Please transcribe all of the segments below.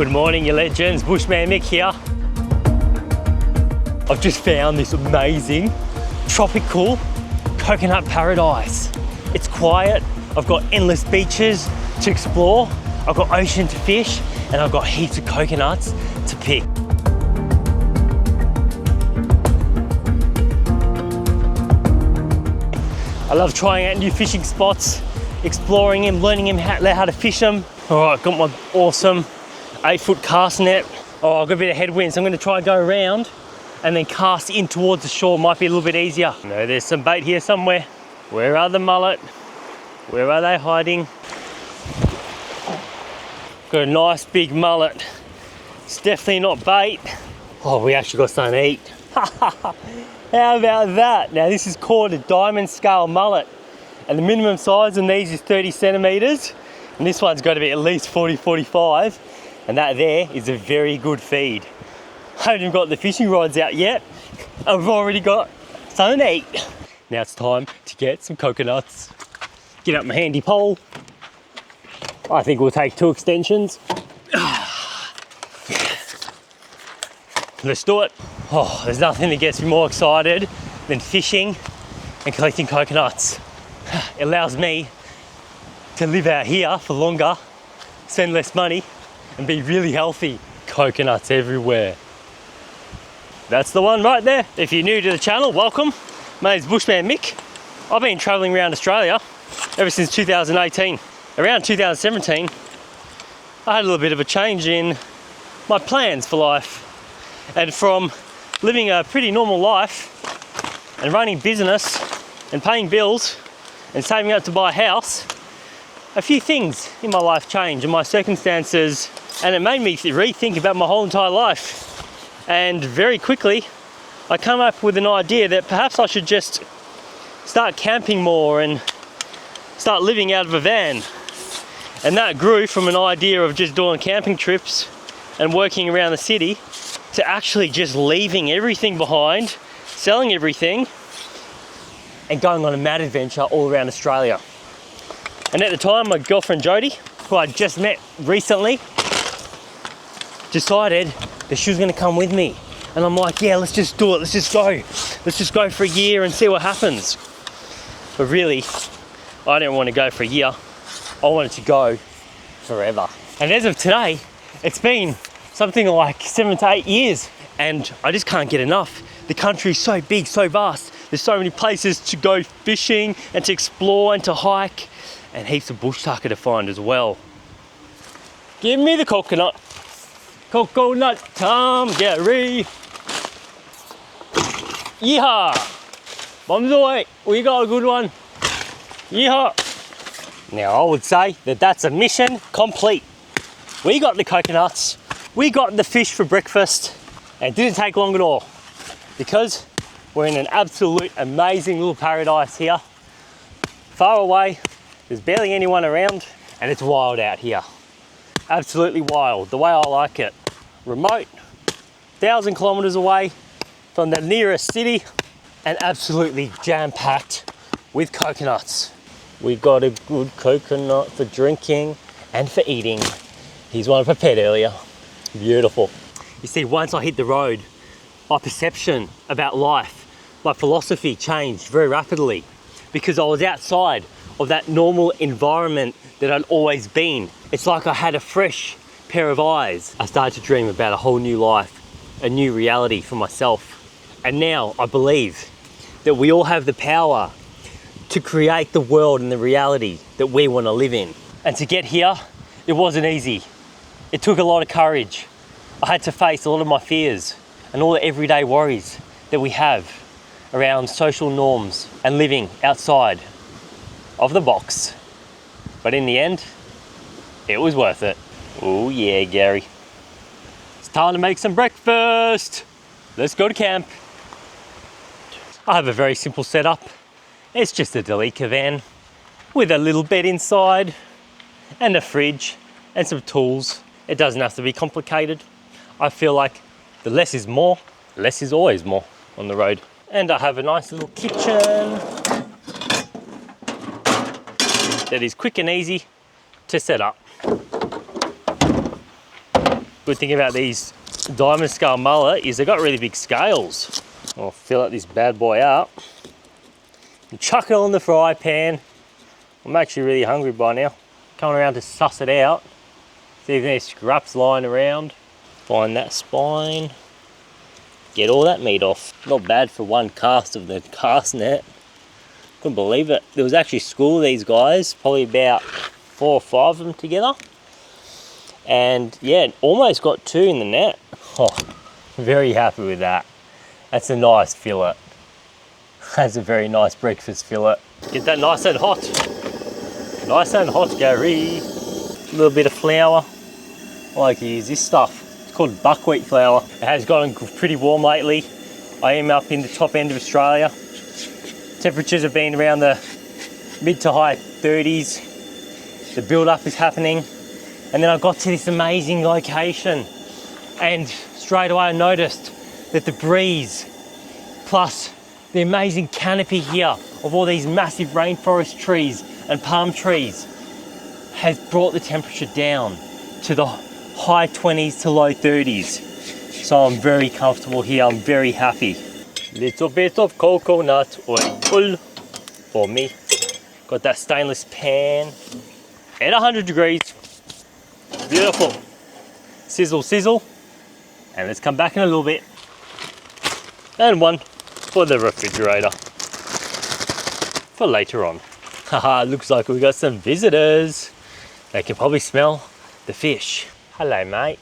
Good morning, you legends. Bushman Mick here. I've just found this amazing tropical coconut paradise. It's quiet. I've got endless beaches to explore. I've got ocean to fish, and I've got heaps of coconuts to pick. I love trying out new fishing spots, exploring them, learning how to fish them. All right, got my awesome 8-foot cast net. Oh, I've got a bit of headwind, so I'm gonna try and go around and then cast in towards the shore. Might be a little bit easier. No, there's some bait here somewhere. Where are the mullet? Where are they hiding? Got a nice big mullet. It's definitely not bait. Oh, we actually got something to eat. How about that? Now this is called a diamond scale mullet, and the minimum size in these is 30 centimeters, and this one's got to be at least 40, 45, and that there is a very good feed. I haven't even got the fishing rods out yet. I've already got something to eat. Now it's time to get some coconuts. Get up my handy pole. I think we'll take 2 extensions. Let's do it. Oh, there's nothing that gets me more excited than fishing and collecting coconuts. It allows me to live out here for longer, spend less money, and be really healthy. Coconuts everywhere. That's the one right there. If you're new to the channel, welcome. My name's Bushman Mick. I've been traveling around Australia ever since 2018. Around 2017, I had a little bit of a change in my plans for life. And from living a pretty normal life and running business and paying bills and saving up to buy a house, a few things in my life changed and my circumstances, and it made me rethink about my whole entire life. And very quickly, I came up with an idea that perhaps I should just start camping more and start living out of a van. And that grew from an idea of just doing camping trips and working around the city to actually just leaving everything behind, selling everything, and going on a mad adventure all around Australia. And at the time, my girlfriend Jodie, who I just met recently, decided that she was gonna come with me. And I'm like, yeah, let's just do it, let's just go. Let's just go for a year and see what happens. But really, I didn't want to go for a year. I wanted to go forever. And as of today, it's been something like 7 to 8 years, and I just can't get enough. The country is so big, so vast. There's so many places to go fishing and to explore and to hike, and heaps of bush tucker to find as well. Give me the coconut. Coconut time, Gary. Yeehaw! Bombs away. We got a good one. Yeehaw! Now I would say that that's a mission complete. We got the coconuts. We got the fish for breakfast, and it didn't take long at all because we're in an absolute amazing little paradise here. Far away, there's barely anyone around, and it's wild out here. Absolutely wild, the way I like it. Remote, 1,000 kilometers away from the nearest city, and absolutely jam-packed with coconuts. We've got a good coconut for drinking and for eating. Here's one I prepared earlier. Beautiful. You see, once I hit the road, my perception about life, my philosophy changed very rapidly because I was outside of that normal environment that I'd always been. It's like I had a fresh pair of eyes. I started to dream about a whole new life, a new reality for myself. And now I believe that we all have the power to create the world and the reality that we want to live in. And to get here, it wasn't easy. It took a lot of courage. I had to face a lot of my fears and all the everyday worries that we have around social norms and living outside of the box. But in the end, it was worth it. Oh yeah, Gary. It's time to make some breakfast. Let's go to camp. I have a very simple setup. It's just a delica van with a little bed inside and a fridge and some tools. It doesn't have to be complicated. I feel like the less is more, less is always more on the road. And I have a nice little kitchen that is quick and easy to set up. Good thing about these diamond scale mullet is they've got really big scales. I'll fill up this bad boy up and chuck it on the fry pan. I'm actually really hungry by now. Coming around to suss it out, see if there's scraps lying around. Find that spine, get all that meat off. Not bad for one cast of the cast net. Couldn't believe it. There was actually a school of these guys, probably about 4 or 5 of them together. And yeah, almost got 2 in the net. Oh, very happy with that. That's a nice fillet. That's a very nice breakfast fillet. Get that nice and hot. Nice and hot, Gary. A little bit of flour. I like to use this stuff. It's called buckwheat flour. It has gotten pretty warm lately. I am up in the top end of Australia. Temperatures have been around the mid to high 30s. The build up is happening. And then I got to this amazing location and straight away I noticed that the breeze plus the amazing canopy here of all these massive rainforest trees and palm trees has brought the temperature down to the high 20s to low 30s. So I'm very comfortable here, I'm very happy. Little bit of coconut oil for me. Got that stainless pan at 100 degrees. Beautiful. Sizzle, sizzle. And let's come back in a little bit. And one for the refrigerator for later on. Haha, looks like we got some visitors. They can probably smell the fish. Hello, mate.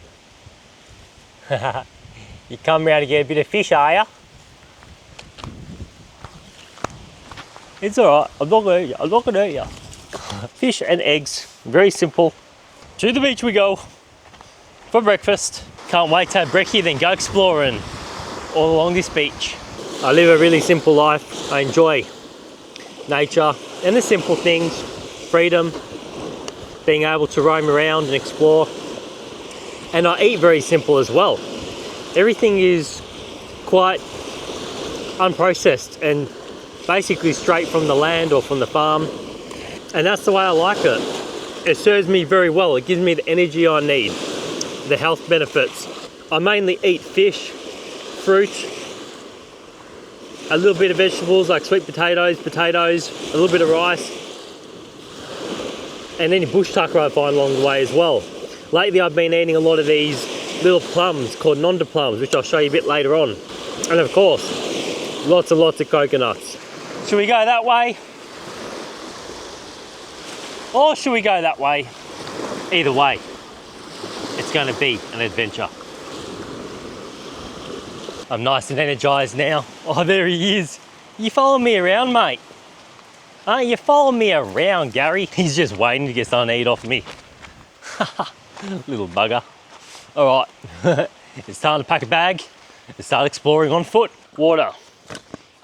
You come round to get a bit of fish, are ya? It's alright, I'm not gonna eat you, I'm not gonna eat you. Fish and eggs, very simple. To the beach we go for breakfast. Can't wait to have brekkie, then go exploring all along this beach. I live a really simple life. I enjoy nature and the simple things, freedom, being able to roam around and explore. And I eat very simple as well. Everything is quite unprocessed and basically straight from the land or from the farm. And that's the way I like it. It serves me very well. It gives me the energy I need, the health benefits. I mainly eat fish, fruit, a little bit of vegetables like sweet potatoes, a little bit of rice, and any bush tucker I find along the way as well. Lately I've been eating a lot of these little plums called nonda plums, which I'll show you a bit later on. And of course, lots and lots of coconuts. Should we go that way? Or should we go that way? Either way, it's going to be an adventure. I'm nice and energized now. Oh, there he is. You following me around, mate? Aren't you following me around, Gary? He's just waiting to get something to eat off me. Little bugger. All right, it's time to pack a bag and start exploring on foot. Water,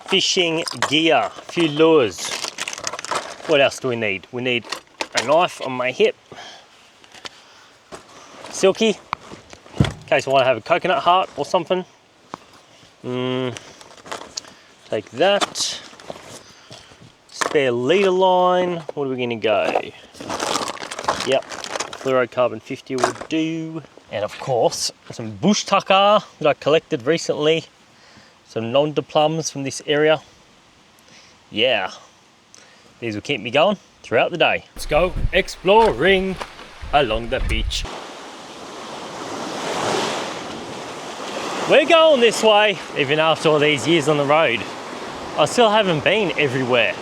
fishing gear, a few lures. What else do we need? We need a knife on my hip, silky, in case I want to have a coconut heart or something. Take that. Spare leader line. What are we going to go? Yep, fluorocarbon 50 will do. And of course, some bush tucker that I collected recently. Some nonda plums from this area. Yeah, these will keep me going throughout the day. Let's go exploring along the beach. We're going this way. Even after all these years on the road, I still haven't been everywhere.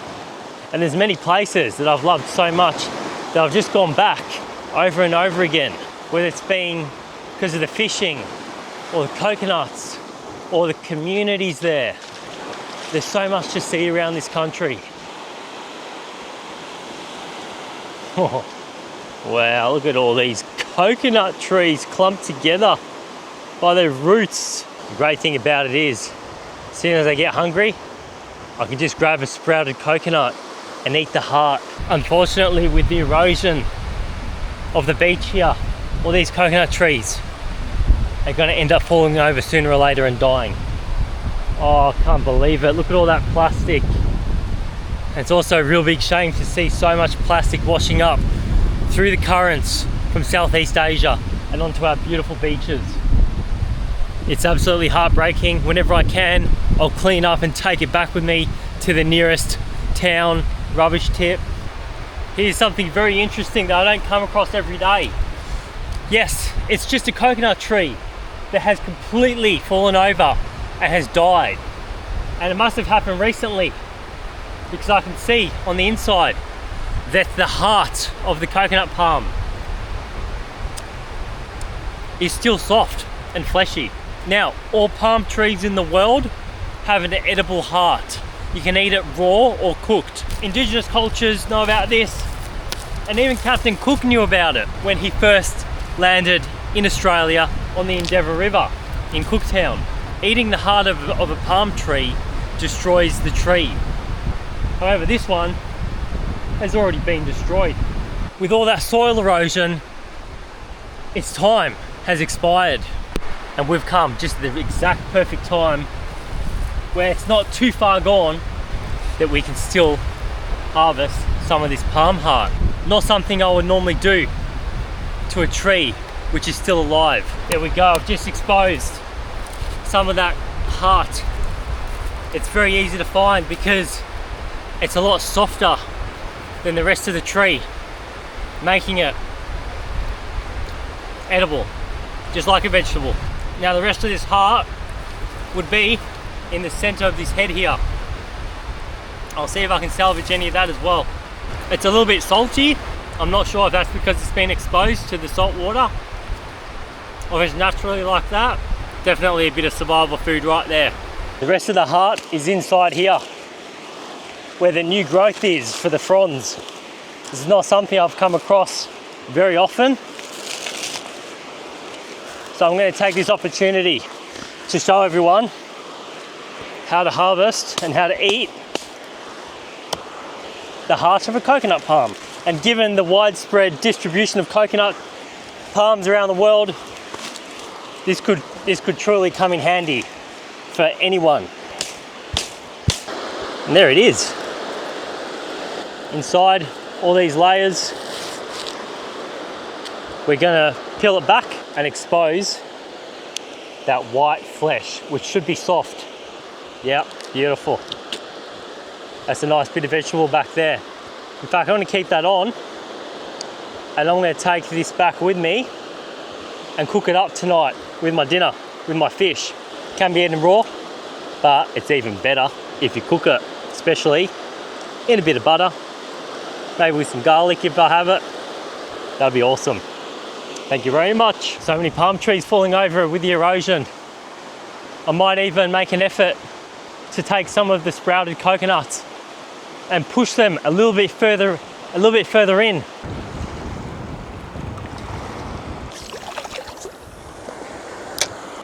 And there's many places that I've loved so much that I've just gone back over and over again. Whether it's been because of the fishing or the coconuts or the communities there. There's so much to see around this country. Oh, wow, look at all these coconut trees clumped together by their roots. The great thing about it is, as soon as I get hungry, I can just grab a sprouted coconut and eat the heart. Unfortunately, with the erosion of the beach here, all these coconut trees are going to end up falling over sooner or later and dying. Oh, I can't believe it. Look at all that plastic. It's also a real big shame to see so much plastic washing up through the currents from Southeast Asia and onto our beautiful beaches. It's absolutely heartbreaking. Whenever I can, I'll clean up and take it back with me to the nearest town rubbish tip. Here's something very interesting that I don't come across every day. Yes, it's just a coconut tree that has completely fallen over and has died. And it must have happened recently, because I can see on the inside that the heart of the coconut palm is still soft and fleshy. Now, all palm trees in the world have an edible heart. You can eat it raw or cooked. Indigenous cultures know about this, and even Captain Cook knew about it when he first landed in Australia on the Endeavour River in Cooktown. Eating the heart of a palm tree destroys the tree. However, this one has already been destroyed. With all that soil erosion, its time has expired, and we've come just at the exact perfect time where it's not too far gone that we can still harvest some of this palm heart. Not something I would normally do to a tree which is still alive. There we go, I've just exposed some of that heart. It's very easy to find because it's a lot softer than the rest of the tree, making it edible, just like a vegetable. Now the rest of this heart would be in the center of this head here. I'll see if I can salvage any of that as well. It's a little bit salty. I'm not sure if that's because it's been exposed to the salt water or if it's naturally like that. Definitely a bit of survival food right there. The rest of the heart is inside here where the new growth is for the fronds. This is not something I've come across very often. So I'm going to take this opportunity to show everyone how to harvest and how to eat the heart of a coconut palm. And given the widespread distribution of coconut palms around the world, this could truly come in handy for anyone. And there it is. Inside all these layers, we're gonna peel it back and expose that white flesh, which should be soft. Yep, beautiful. That's a nice bit of vegetable back there. In fact, I'm gonna keep that on, and I'm gonna take this back with me and cook it up tonight with my dinner, with my fish. Can be eaten raw, but it's even better if you cook it, especially in a bit of butter, maybe with some garlic if I have it. That'd be awesome. Thank you very much. So many palm trees falling over with the erosion. I might even make an effort to take some of the sprouted coconuts and push them a little bit further in.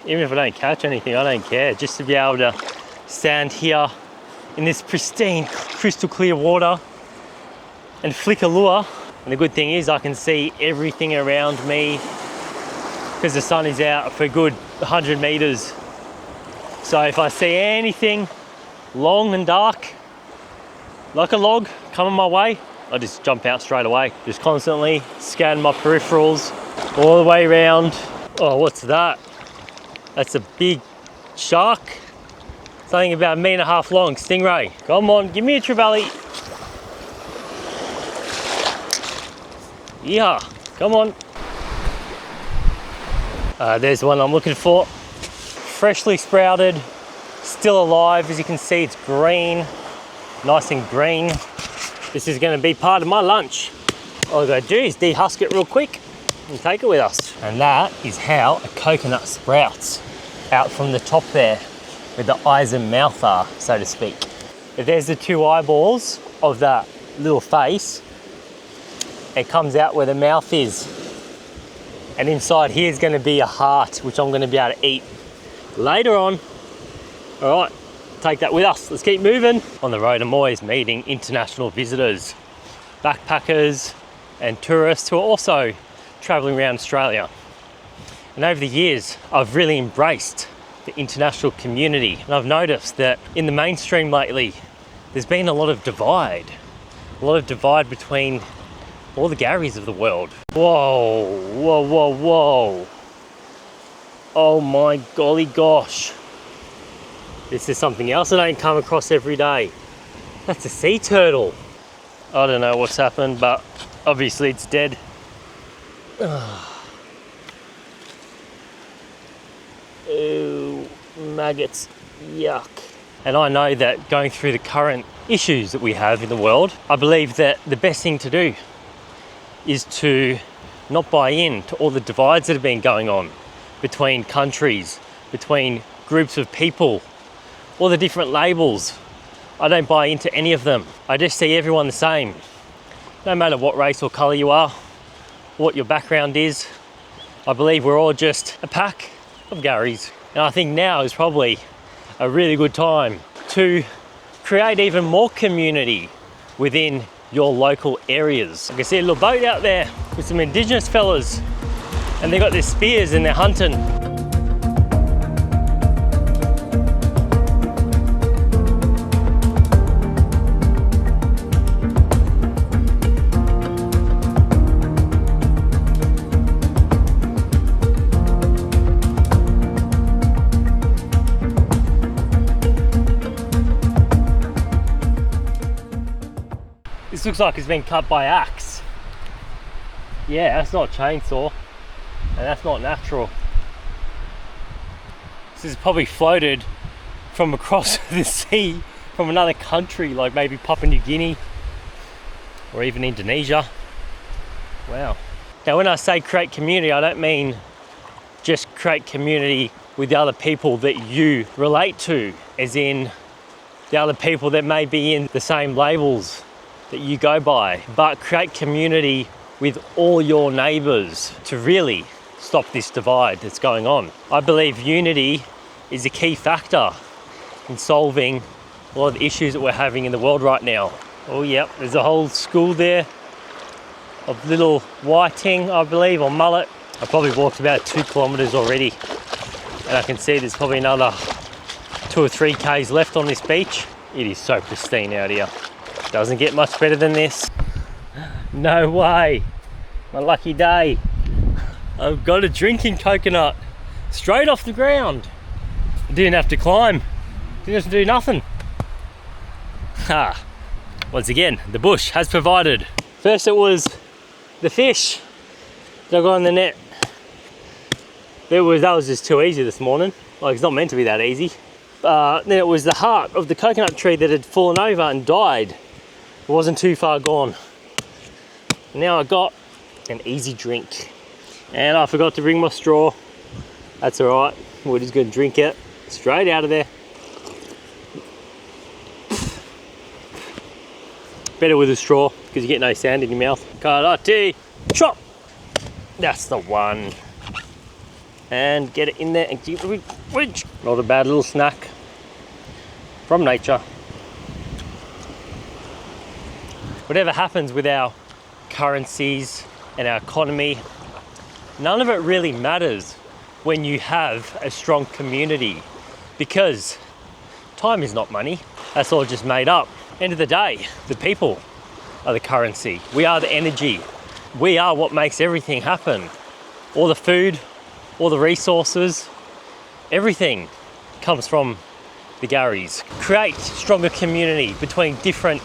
Even if I don't catch anything, I don't care. Just to be able to stand here in this pristine, crystal clear water and flick a lure. And the good thing is I can see everything around me because the sun is out for a good 100 meters. So if I see anything long and dark, like a log coming my way, I just jump out straight away. Just constantly scan my peripherals all the way around. Oh, what's that? That's a big shark. Something about 1.5 meters long, stingray. Come on, give me a trevally. Yeah, come on. There's the one I'm looking for. Freshly sprouted, still alive. As you can see, it's green, nice and green. This is going to be part of my lunch. All I've got to do is dehusk it real quick and take it with us. And that is how a coconut sprouts out from the top there, where the eyes and mouth are, so to speak. If there's the two eyeballs of that little face, it comes out where the mouth is. And inside here is going to be a heart, which I'm going to be able to eat later on. All right, take that with us. Let's keep moving. On the road, I'm always meeting international visitors, backpackers and tourists who are also traveling around Australia. And over the years, I've really embraced the international community. And I've noticed that in the mainstream lately, there's been a lot of divide between all the Garys of the world. Whoa, whoa, whoa, whoa. Oh my golly gosh. This is something else I don't come across every day. That's a sea turtle. I don't know what's happened, but obviously it's dead. Ooh, maggots, yuck. And I know that going through the current issues that we have in the world, I believe that the best thing to do is to not buy in to all the divides that have been going on between countries, between groups of people, all the different labels. I don't buy into any of them. I just see everyone the same. No matter what race or colour you are, what your background is, I believe we're all just a pack of Garys. And I think now is probably a really good time to create even more community within your local areas. I can see a little boat out there with some indigenous fellas, and they got their spears and they're hunting. This looks like it's been cut by axe. Yeah, that's not a chainsaw, and that's not natural. This is probably floated from across the sea from another country, like maybe Papua New Guinea or even Indonesia. Wow. Now when I say create community, I don't mean just create community with the other people that you relate to, as in the other people that may be in the same labels that you go by, but create community with all your neighbours to really stop this divide that's going on. I believe unity is a key factor in solving a lot of the issues that we're having in the world right now. Oh yep, there's a whole school there of little whiting, I believe, or mullet. I probably walked about 2 kilometres already, and I can see there's probably another 2 or 3 k's left on this beach. It is so pristine out here. Doesn't get much better than this. No way. My lucky day. I've got a drinking coconut straight off the ground. I didn't have to climb. Didn't have to do nothing. Ha. Once again, the bush has provided. First it was the fish that I got on the net. That was just too easy this morning. Like, it's not meant to be that easy. Then it was the heart of the coconut tree that had fallen over and died. It wasn't too far gone. Now I got an easy drink, and I forgot to bring my straw. That's all right. We're just going to drink it straight out of there. Better with a straw because you get no sand in your mouth. Karate chop. That's the one. And get it in there and keep it rich. Not a bad little snack from nature. Whatever happens with our currencies and our economy, none of it really matters when you have a strong community, because time is not money. That's all just made up. End of the day, the people are the currency. We are the energy. We are what makes everything happen. All the food, all the resources, everything comes from the Garys. Create stronger community between different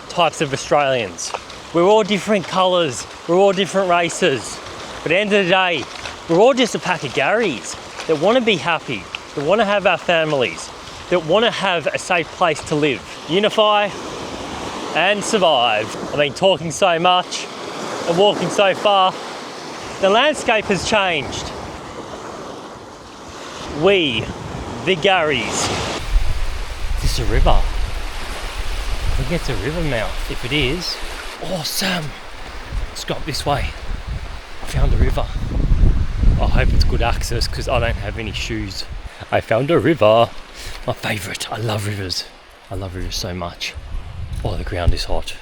types of Australians. We're all different colours, we're all different races, but at the end of the day, we're all just a pack of Garys that want to be happy, that want to have our families, that want to have a safe place to live. Unify and survive. I've been talking so much and walking so far, the landscape has changed. We, the Garys. Is this a river? I think it's a river mouth. If it is, awesome. Let's go up this way. I found a river. I hope it's good access because I don't have any shoes. I found a river. My favourite. I love rivers. I love rivers so much. Oh, the ground is hot.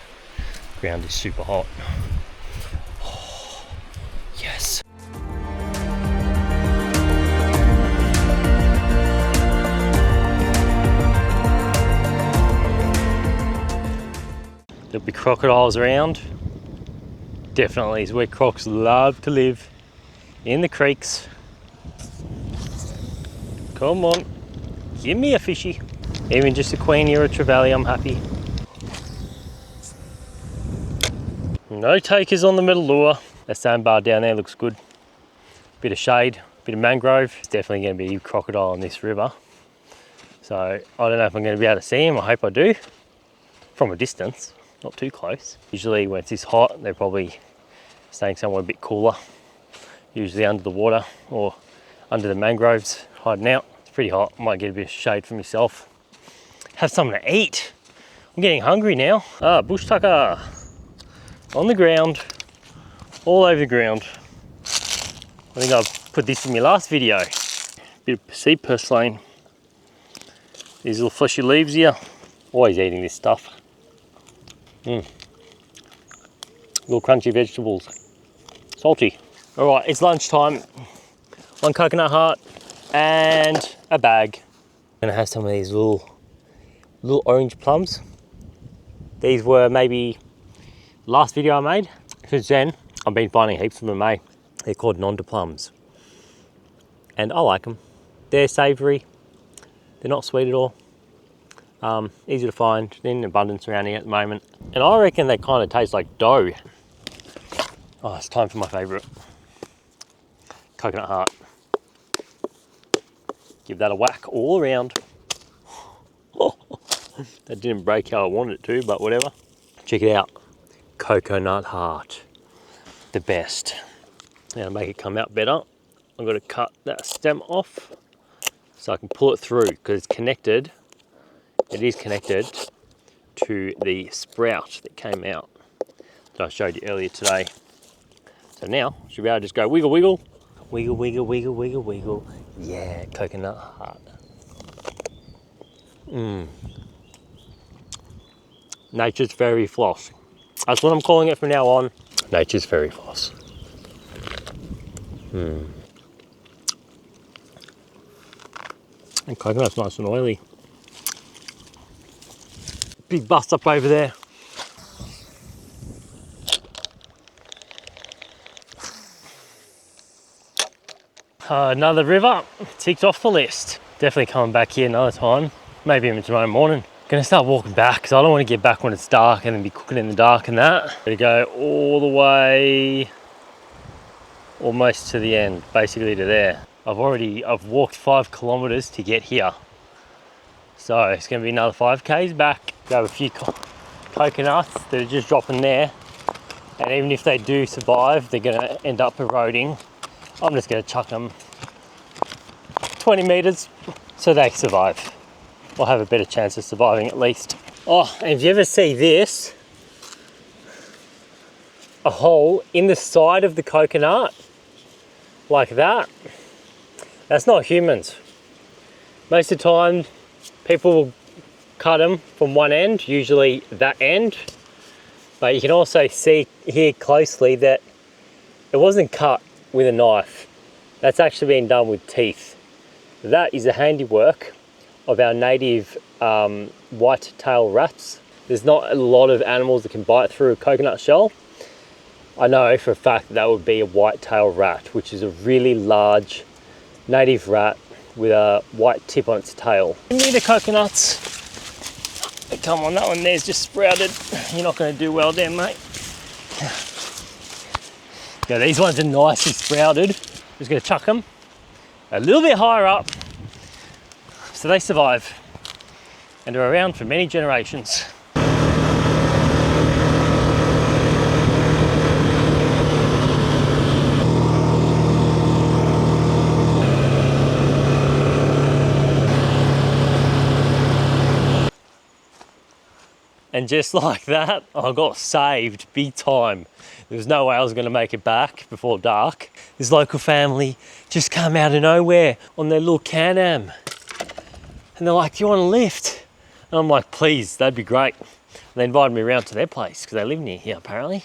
The ground is super hot. Oh, yes. There'll be crocodiles around. Definitely is where crocs love to live, in the creeks. Come on, give me a fishy. Even just a queenie or a trevally, I'm happy. No takers on the middle lure. That sandbar down there looks good. Bit of shade, bit of mangrove. It's definitely going to be crocodile in this river. So I don't know if I'm going to be able to see him. I hope I do. From a distance, not too close. Usually when it's this hot, they're probably staying somewhere a bit cooler. Usually under the water or under the mangroves, hiding out. It's pretty hot. I might get a bit of shade for myself. Have something to eat. I'm getting hungry now. Bush tucker. On the ground. All over the ground. I think I've put this in my last video. Bit of sea purslane. These little fleshy leaves here. Always eating this stuff. Little crunchy vegetables. Salty. All right, it's lunchtime. 1 coconut heart and a bag. I'm gonna have some of these little orange plums. These were maybe last video I made. Since then, I've been finding heaps of them, eh? They're called nonda plums. And I like them. They're savoury. They're not sweet at all. Easy to find, in abundance around here at the moment. And I reckon they kind of taste like dough. Oh, it's time for my favourite. Coconut heart. Give that a whack all around. That didn't break how I wanted it to, but whatever. Check it out. Coconut heart. The best. Now to make it come out better, I've got to cut that stem off so I can pull it through because it's connected. It is connected to the sprout that came out that I showed you earlier today. So now I should be able to just go wiggle, wiggle, wiggle, wiggle, wiggle, wiggle, wiggle. Yeah, coconut heart. Nature's fairy floss. That's what I'm calling it from now on. Nature's fairy floss. And coconut's nice and oily. Big bust up over there. Another river ticked off the list. Definitely coming back here another time. Maybe even tomorrow morning. Gonna start walking back because I don't want to get back when it's dark and then be cooking in the dark and that. Gonna go all the way almost to the end, basically to there. I've walked 5 kilometers to get here. So it's gonna be another 5Ks back. Grab a few coconuts that are just dropping there. And even if they do survive, they're gonna end up eroding. I'm just gonna chuck them 20 meters so they survive. Or have a better chance of surviving at least. Oh, and if you ever see this, a hole in the side of the coconut, like that, that's not humans. Most of the time, people will cut them from one end, usually that end. But you can also see here closely that it wasn't cut with a knife. That's actually been done with teeth. That is the handiwork of our native white-tailed rats. There's not a lot of animals that can bite through a coconut shell. I know for a fact that would be a white-tailed rat, which is a really large native rat with a white tip on its tail. Give me the coconuts. Come on, that one there's just sprouted. You're not going to do well there, mate. Yeah, these ones are nicely sprouted. Just going to chuck them a little bit higher up so they survive and are around for many generations. And just like that, I got saved big time. There was no way I was going to make it back before dark. This local family just come out of nowhere on their little Can-Am. And they're like, do you want a lift? And I'm like, please, that'd be great. And they invited me around to their place because they live near here apparently.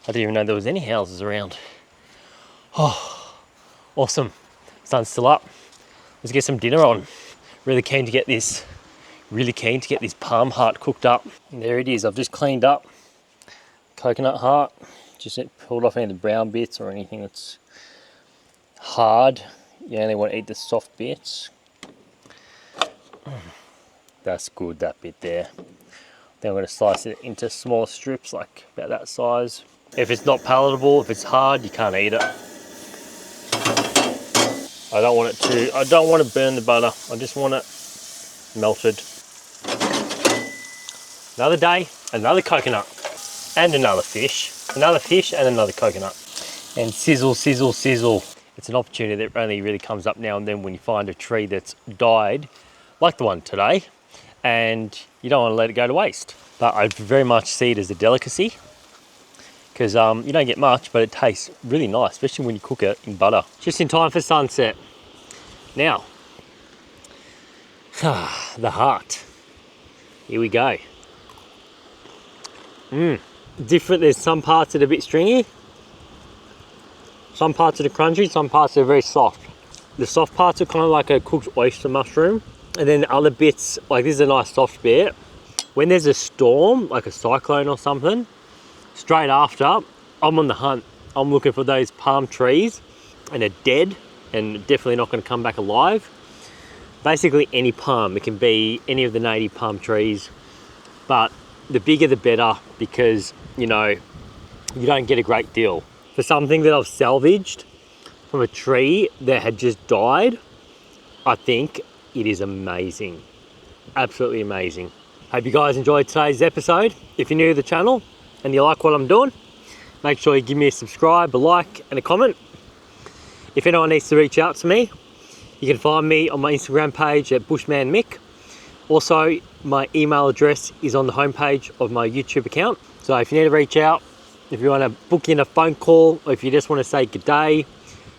I didn't even know there was any houses around. Oh, awesome. Sun's still up. Let's get some dinner on. Really keen to get this palm heart cooked up. And there it is, I've just cleaned up coconut heart, just pulled off any of the brown bits or anything that's hard. You only want to eat the soft bits. That's good, that bit there. Then I'm going to slice it into smaller strips, like about that size. If it's not palatable, if it's hard, you can't eat it. I don't want to burn the butter. I just want it melted. Another day, another coconut, and another fish and another coconut. And sizzle, sizzle, sizzle. It's an opportunity that only really comes up now and then when you find a tree that's died, like the one today, and you don't want to let it go to waste. But I very much see it as a delicacy, because you don't get much, but it tastes really nice, especially when you cook it in butter. Just in time for sunset. Now, the heart. Here we go. Different, there's some parts that are a bit stringy, some parts that are crunchy, some parts that are very soft. The soft parts are kind of like a cooked oyster mushroom, and then other bits, like this is a nice soft bit. When there's a storm, like a cyclone or something, straight after, I'm on the hunt. I'm looking for those palm trees, and they're dead, and definitely not going to come back alive. Basically any palm, it can be any of the native palm trees, but the bigger the better, because you know, you don't get a great deal. For something that I've salvaged from a tree that had just died, I think it is amazing. Absolutely amazing. Hope you guys enjoyed today's episode. If you're new to the channel and you like what I'm doing, make sure you give me a subscribe, a like, and a comment. If anyone needs to reach out to me, you can find me on my Instagram page at Bushman Mick. Also, my email address is on the homepage of my YouTube account. So if you need to reach out, if you want to book in a phone call, or if you just want to say good day,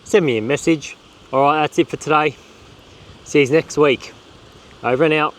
send me a message. All right, that's it for today. See you next week. Over and out.